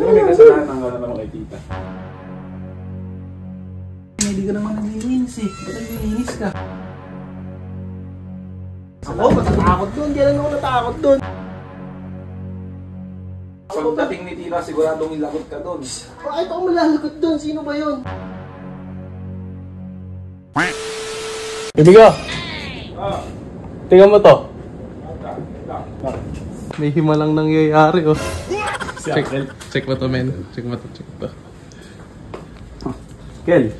Siguro may kasalanan ang naman kay tita. Hindi ka naman naglilinis eh. Ba't naglilinis ka? Ako, matatakot doon. Hindi lang ako natakot doon. Pagdating ni tita, siguradong ilagot ka doon. Bakit ako malalagot doon? Sino ba yun? Ibigo! Tingnan mo to. May himalang nangyayari oh. Check mo to men. Check mo to. Kel,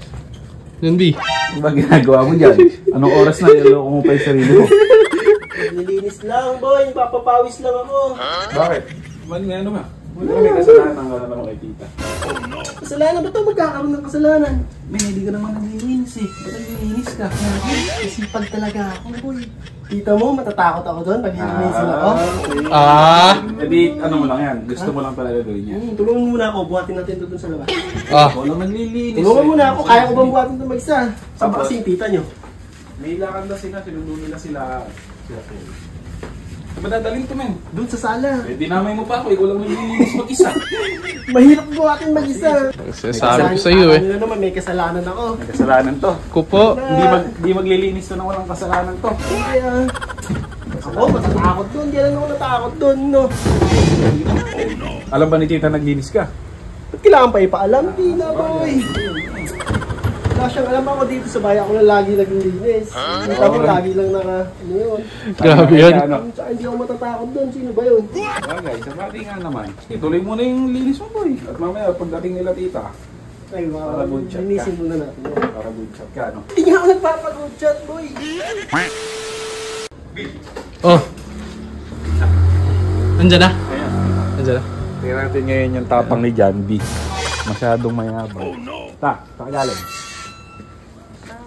Yun B. ano ba ginagawa mo dyan? Anong oras na niloloko mo pa yung sarili mo? Nilinis lang, boy. Papapawis lang ako. Bakit? May ano nga? May kasalanan ang naman kay tita. Kasalanan ba ito? Magkakaroon ng kasalanan. Men, hindi ka naman naglilinis eh. Ba't naglilinis ka? Isipag talaga ako, boy. Tita mo, matatakot ako doon pag nilinisin ako. E di, ano mo lang yan? Gusto mo lang talaga gawin yan. Tulungan mo muna ako. Buhatin natin doon sa labas. Ikaw lang naglilinis. Tulungan mo muna ako. Kaya ko bang buhatin doon mag-isa? Saan ba kasi yung tita nyo? May lakad na sila. Sinundo nila sila. Madadaling to men. Doon sa sala. Eh, dinamay mo pa ako. Ikaw lang naglilinis mag-isa. Mahirap buhatin mag-isa. Sabi ko sa'yo eh. Ano naman, may kasalanan ako. May kasalanan to. Kupo. Hindi maglilinis to nang walang kasalanan to. Kaya... Ako, matatakot doon. Hindi lang ako natakot doon, no? Alam ba ni tita naglinis ka? Ba't kailangan pa ipaalam? Hindi na, boy. Wala siyang alam ako dito sa bayan. Ako na lagi naglilinis. Kita mo, lagi lang ano yun. Grabe yan. Tsaka hindi ako matatakot doon. Sino ba yun? Bagay, sa bagay nga naman. Ituloy mo na yung linis mo boy. At mamaya pagdating nila tita, Ay, wow. Para good shot ka. Linisin muna natin. para good shot ka, no? Hindi nga ako nagpapag-good shot, boy. Oh. Andiyan na. Ayan. Andiyan na. Tingnan natin ngayon yung tapang ni John B. Masyadong mayabang. Pakagaling.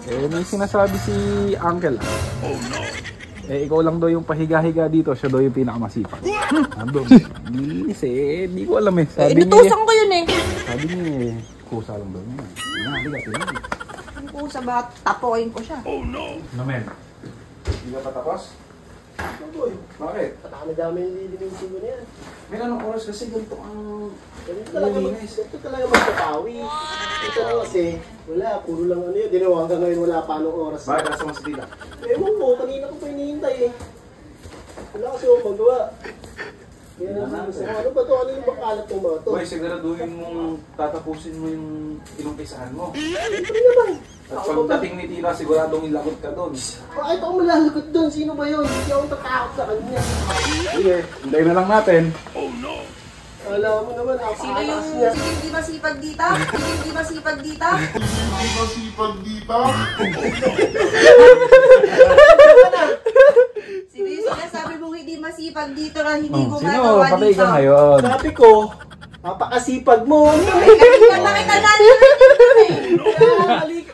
Eh, may sinasabi si Uncle. Eh, ikaw lang daw yung pahiga-higa dito. Siya daw yung pinakamasipag. Andun. Linis eh. Hindi ko alam eh. Inutusan ko yun eh. Sabi niya eh. Kusa lang daw niya. Higa, tingnan. Ang kusa ba? Tapoin ko siya. No, men. Hindi ka pa tapos? Ano, boy? Bakit? Patakadami yung lilinisin mo na yan. May anong oras kasi ganito ang... Ganito talaga magpapawi. Ito na kasi, wala, puro lang ano yun. Dinawa hanggang ngayon wala pa anong oras. Bakit? Nasa mas tila? Ewan ko, kanina ko pa hinihintay eh. Wala kasi ako magawa. Kaya naman, ano ba ito? Ano yung makalat ng mga ito? Boy, siguraduhin mong tatapusin mo yung inumpisahan mo. Siyempre naman. At pagdating ni tita, siguradong ilagot ka doon. Bakit ako malalagot doon? Sino ba yun? Hindi ako tatakot sa kanya. Sige, hintayin na lang natin. Alam mo naman, ako Sino yung hindi masipag dito? Hindi masipag dito? Sino yung sinasabi mong hindi masipag dito na hindi Sino? gumagawa Patay dito? ka ngayon. Sabi ko, napakasipag mo. Kanina nakita natin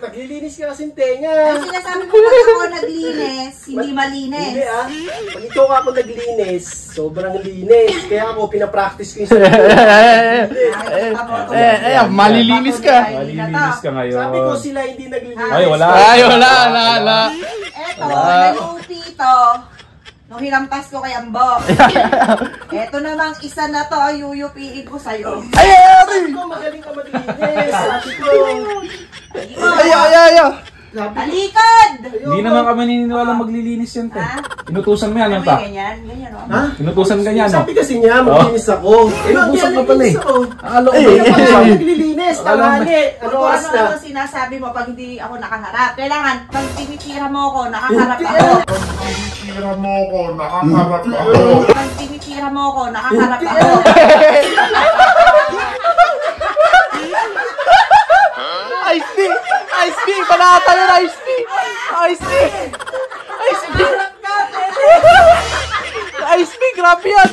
Naglilinis ka kasing tenga. Ang sinasabi mo pag ako naglinis, hindi malinis. Hindi ah. Pag ikaw ako naglinis, sobrang linis. Kaya ako pinapractice ko yung Malilinis ka. Malilinis ka ngayon. Sabi ko sila hindi naglilinis. Ay, wala. Wala. Eto, nag-UP to. Nung hinampas ko kay Ambo. Eto namang isa na to, yuyupiin ko sa'yo. Sabi ko magaling ka maglinis. Sabi ko. Ayaw. Talikod! Hindi naman kami naniniwala maglilinis yan, te. Ha? Inutusan mo yan, Ano ano ta? ganyan? Ganyan, no? Ha? Inutusan ka niya, no? Sabi kasi niya, maglinis ako. Inutusan ka pala eh. Akala ko Hindi ba? ako maglilinis. Tanghali. Ano oras Ano na? sinasabi mo pag hindi ako nakaharap? Kailangan, pag tinitira mo ako, nakaharap ako. Pag tinitira mo ako, nakaharap ako. Ice tea! Banata yun, Ice tea! Ice tea! Grabe yan!